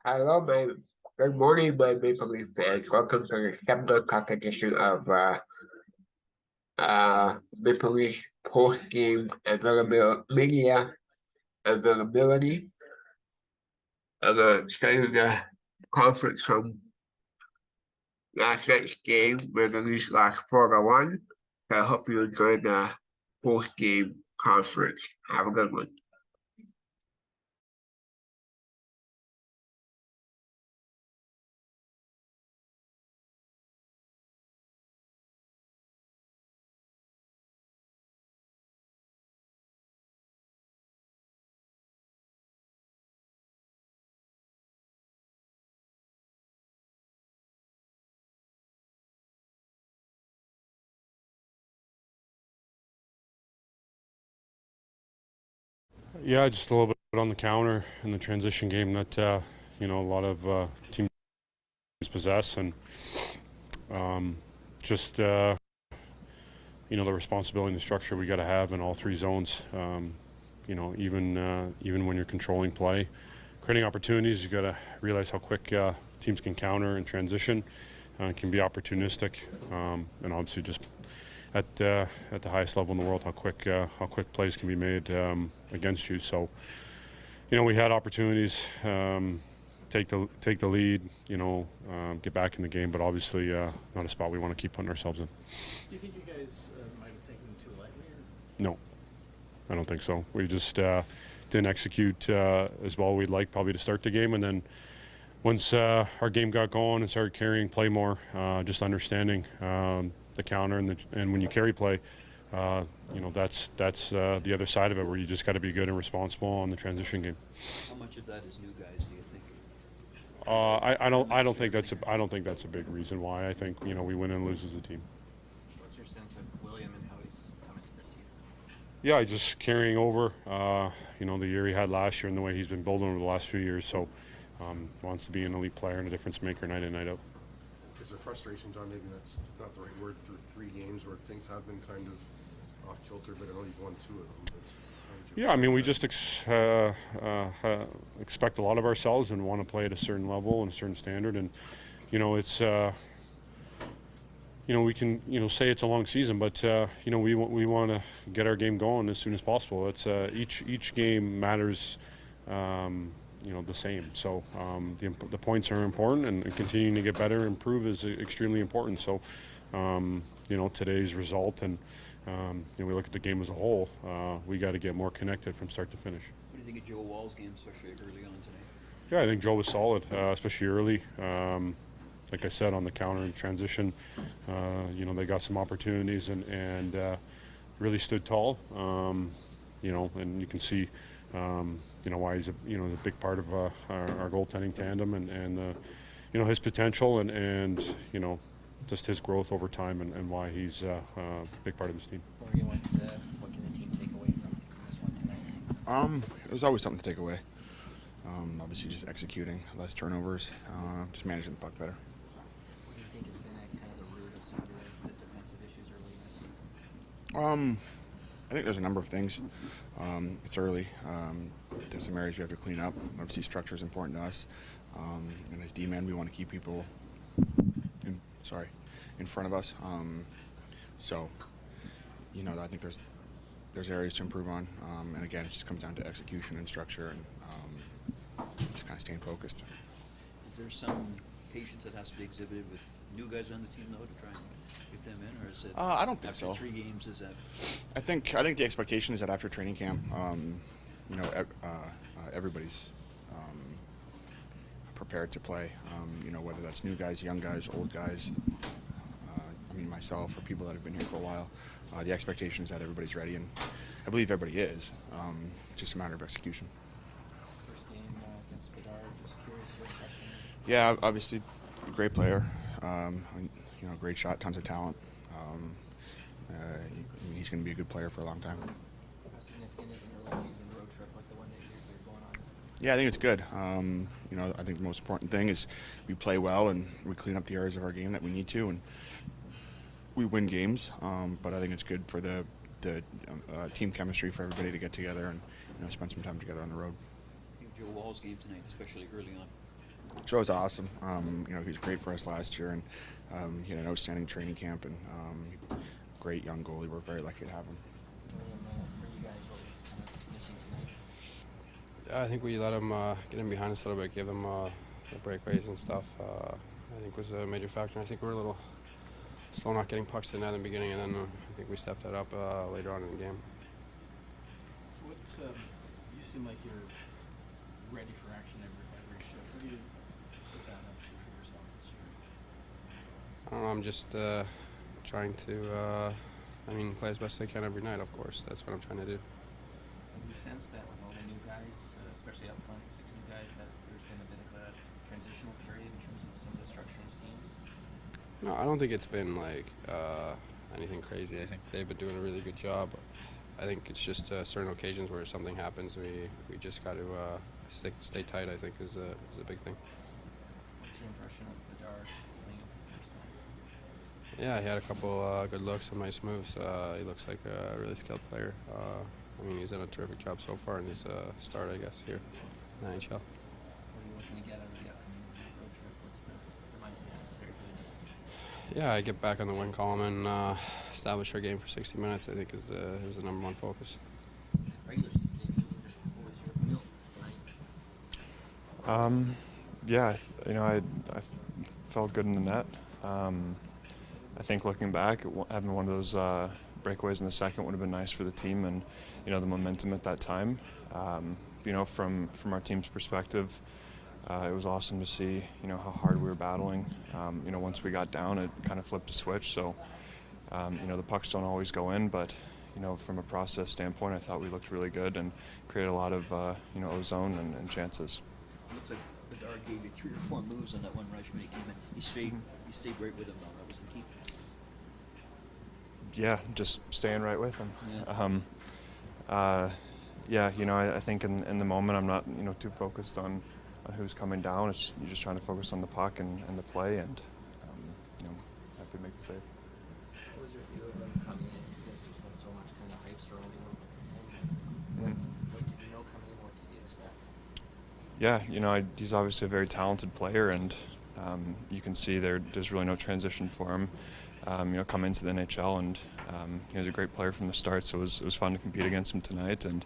Hello, good morning, my Maple Leaf fans. Welcome to the 7 o'clock edition of Maple Leafs post-game media availability. Starting the conference from last night's game where the Leafs lost 4-1. I hope you enjoyed the post-game conference. Have a good one. Yeah, just a little bit on the counter in the transition game that a lot of teams possess, and just the responsibility and the structure we got to have in all three zones. Even when you're controlling play, creating opportunities, you got to realize how quick teams can counter and transition. Can be opportunistic, and obviously just at the highest level in the world, how quick plays can be made against you. So, we had opportunities, take the lead, get back in the game, but obviously not a spot we want to keep putting ourselves in. Do you think you guys might have taken it too lightly? No, I don't think so. We just didn't execute as well we'd like probably to start the game, and then once our game got going and started carrying play more, just understanding the counter and when you carry play, that's the other side of it where you just got to be good and responsible on the transition game. How much of that is new guys, do you think? I don't think that's a big reason why. I think we win and lose as a team. What's your sense of William and how he's come into this season? Yeah, just carrying over, the year he had last year and the way he's been building over the last few years. So wants to be an elite player and a difference maker night in, night out. Is there frustration, John? Maybe that's not the right word, through 3 games where things have been kind of off kilter, but I know you've won 2 of them. Yeah, I mean, we just expect a lot of ourselves and want to play at a certain level and a certain standard. And, it's, we can, say it's a long season, but, we want to get our game going as soon as possible. It's each game matters, the same. So the points are important, and continuing to get better and improve is extremely important. So, today's result and we look at the game as a whole. We got to get more connected from start to finish. What do you think of Joe Wall's game, especially early on today? Yeah, I think Joe was solid, especially early. Like I said, on the counter and transition, they got some opportunities and really stood tall. And you can see, why he's a big part of our goaltending tandem and his potential and just his growth over time and why he's a big part of this team. Morgan, what can the team take away from this one tonight? There's always something to take away. Obviously, just executing, less turnovers, just managing the puck better. What do you think has been kind of the root of some of the defensive issues early in this season? I think there's a number of things. It's early. There's some areas we have to clean up. Obviously, structure is important to us. And as D-men, we want to keep people in front of us. I think there's areas to improve on. And again, it just comes down to execution and structure and just kind of staying focused. Is there some patience that has to be exhibited with new guys on the team, though, to try and get them in? Or is it I don't think after so. 3 games, is that... I think the expectation is that after training camp, everybody's prepared to play. Whether that's new guys, young guys, old guys. Myself or people that have been here for a while. The expectation is that everybody's ready, and I believe everybody is. It's just a matter of execution. First game against Bedard, just curious your impression. Yeah, obviously, a great player. Great shot, tons of talent. He's going to be a good player for a long time. How significant is an early season road trip like the one that you're going on? Yeah, I think it's good. I think the most important thing is we play well and we clean up the areas of our game that we need to, and we win games. But I think it's good for the team chemistry for everybody to get together and spend some time together on the road. I think Joe Wall's game tonight, especially early on. Joe's awesome. You know, he was great for us last year, and he had an outstanding training camp, and great young goalie. We're very lucky to have him. William, for you guys, what was kind of missing tonight? Yeah, I think we let him get in behind us a little bit, give him the breakaways and stuff. I think was a major factor. I think we were a little slow not getting pucks to net in the beginning, and then I think we stepped that up later on in the game. What's you seem like you're ready for action every shift. What do you put that up to for yourself this year? I don't know. I'm just trying to, play as best I can every night. Of course, that's what I'm trying to do. Have you sensed that with all the new guys, especially up front, 6 new guys, that there's been a bit of a transitional period in terms of some of the structure and schemes? No, I don't think it's been like anything crazy. I think they've been doing a really good job. I think it's just certain occasions where something happens, we just got to stay tight. I think is a big thing. What's your impression of Bedard playing him for the first time? Yeah, he had a couple good looks, some nice moves. He looks like a really skilled player. He's done a terrific job so far in his start, I guess, here in the NHL. What are you looking to get out of the upcoming road trip? What's the mindset necessary for the team? Yeah, I get back on the win column and establish our game for 60 minutes. I think is the number one focus. Regular season debut, what was your feel tonight? Yeah, I felt good in the net. I think looking back, having one of those breakaways in the second would have been nice for the team and, the momentum at that time. From our team's perspective, it was awesome to see, how hard we were battling. Once we got down, it kind of flipped a switch. So, the pucks don't always go in, but, from a process standpoint, I thought we looked really good and created a lot of, ozone and chances. Looks like Bedard gave you 3 or 4 moves on that one rush when he came in. You stayed right with him, though. That was the key. Yeah, just staying right with him. Yeah. I think in the moment I'm not, too focused on who's coming down. You're just trying to focus on the puck and the play and, have to make the save. What was your view of him coming into this? There's been so much kind of hype surrounding him. What did you know coming in? What did you expect? Yeah, he's obviously a very talented player, and you can see there's really no transition for him. Come into the NHL, and he was a great player from the start. So it was fun to compete against him tonight, and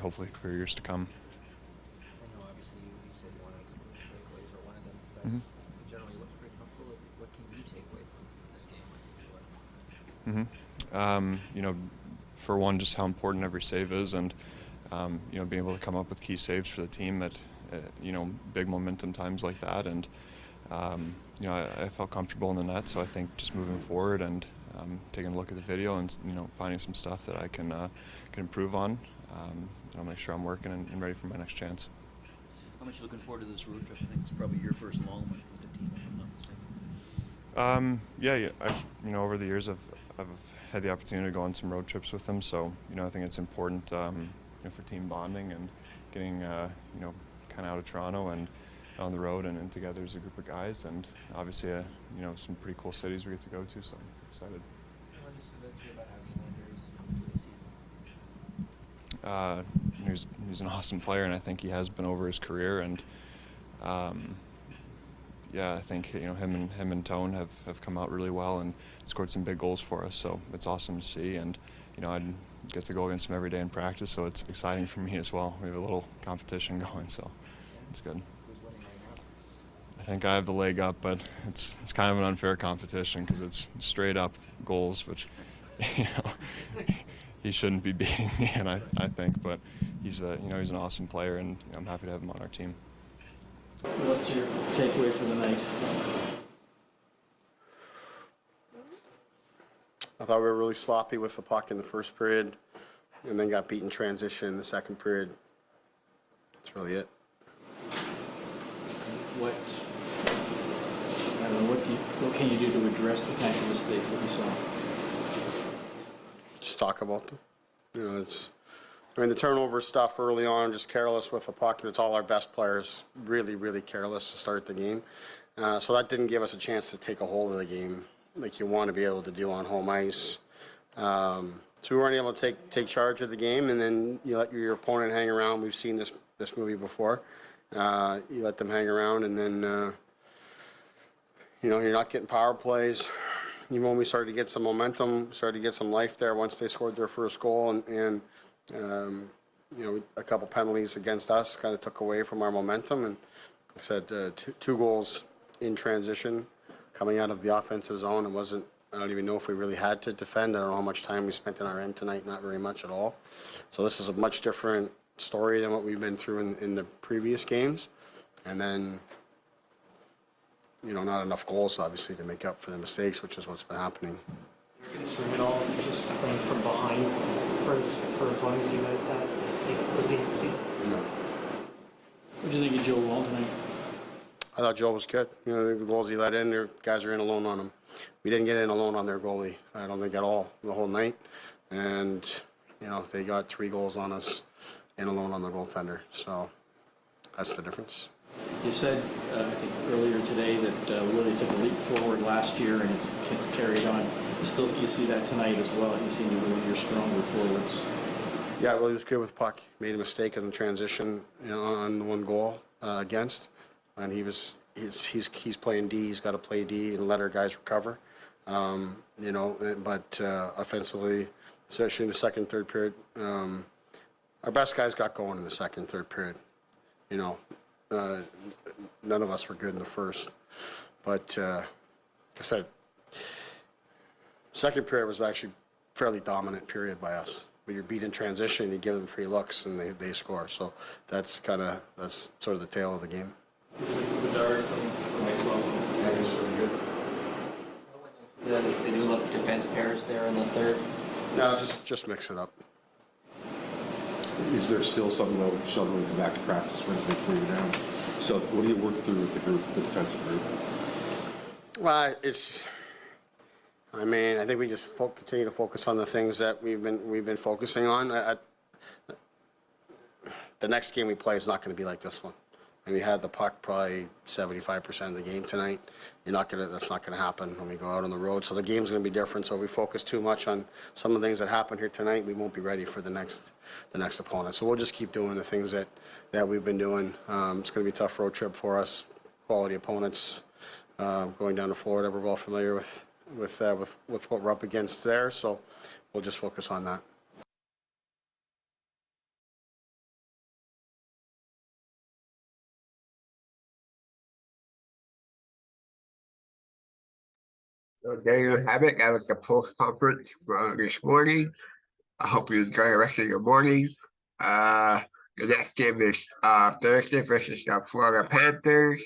hopefully for years to come. I know, obviously, you said you wanted a couple of breakaways or one of them, but Mhm. you generally looked pretty comfortable. What can you take away from this game? For one, just how important every save is, and being able to come up with key saves for the team at big momentum times like that, and I felt comfortable in the net. So I think just moving forward and taking a look at the video and finding some stuff that I can improve on, I'll make sure I'm working and ready for my next chance. How much you looking forward to this road trip? I think it's probably your first long one with the team, if I'm not mistaken. Over the years I've had the opportunity to go on some road trips with them, so I think it's important for team bonding and getting kind of out of Toronto and on the road and together as a group of guys, and obviously some pretty cool cities we get to go to, so I'm excited. What is it about having Anders come to the season? He's an awesome player, and I think he has been over his career, and I think him and Tone have come out really well and scored some big goals for us, so it's awesome to see, and I get to go against him every day in practice, so it's exciting for me as well. We have a little competition going, so it's good. Who's winning right now? I think I have the leg up, but it's kind of an unfair competition because it's straight up goals, which he shouldn't be beating me, and I think, but he's an awesome player, and I'm happy to have him on our team. What's your takeaway for the night? I thought we were really sloppy with the puck in the first period, and then got beaten transition in the second period. That's really it. What what can you do to address the kinds of mistakes that we saw? Just talk about them. The turnover stuff early on, just careless with the puck, and it's all our best players really, really careless to start the game. So that didn't give us a chance to take a hold of the game like you want to be able to do on home ice. So we weren't able to take charge of the game, and then you let your opponent hang around. We've seen this movie before, You let them hang around, and then you know, you're not getting power plays. Even when we started to get some momentum, started to get some life there once they scored their first goal, and you know, a couple penalties against us kind of took away from our momentum. And like I said, two goals in transition coming out of the offensive zone. It wasn't, I don't even know if we really had to defend. I don't know how much time we spent in our end tonight, not very much at all. So this is a much different story than what we've been through in the previous games. And then, you know, not enough goals, obviously, to make up for the mistakes, which is what's been happening. Concern at all, just playing from behind for as long as you guys have early in the season? No. What do you think of Joe Wall tonight? I thought Joe was good. You know, the goals he let in, their guys are in alone on him. We didn't get in alone on their goalie, I don't think at all, the whole night. And, you know, they got 3 goals on us in alone on the goaltender. So that's the difference. You said, I think earlier today, that Willie took a leap forward last year and it's carried on. You see that tonight as well. You see one of your stronger forwards. Yeah, Willie was good with puck. Made a mistake in the transition, you know, on the 1 goal against, and he's playing D. He's got to play D and let our guys recover. You know, but offensively, especially in the second, third period, our best guys got going in the second, third period. You know, none of us were good in the first, but like I said, second period was actually fairly dominant period by us. But you're beat in transition, you give them free looks, and they score. So that's sort of the tale of the game. Bedard from Iceland. Yeah, he was really good. The new look defense pairs there in the third. No, just mix it up. Is there still something, though, Sheldon, when you come back to practice Wednesday for you now? So what do you work through with the group, the defensive group? Well, I mean, I think we just continue to focus on the things that we've been focusing on. The next game we play is not going to be like this one. And we had the puck probably 75% of the game tonight. That's not gonna happen when we go out on the road. So the game's gonna be different. So if we focus too much on some of the things that happen here tonight, we won't be ready for the next opponent. So we'll just keep doing the things that we've been doing. It's gonna be a tough road trip for us. Quality opponents going down to Florida. We're well familiar with what we're up against there. So we'll just focus on that. So there you have it. That was the post conference for this morning. I hope you enjoy the rest of your morning. The next game is Thursday versus the Florida Panthers.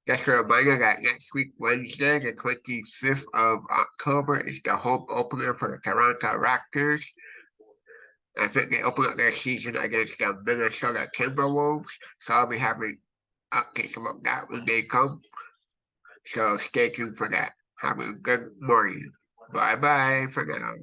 Just a reminder that next week, Wednesday, the 25th of October, is the home opener for the Toronto Raptors. I think they open up their season against the Minnesota Timberwolves. So I'll be having updates about that when they come. So stay tuned for that. Have a good morning. Bye-bye for now.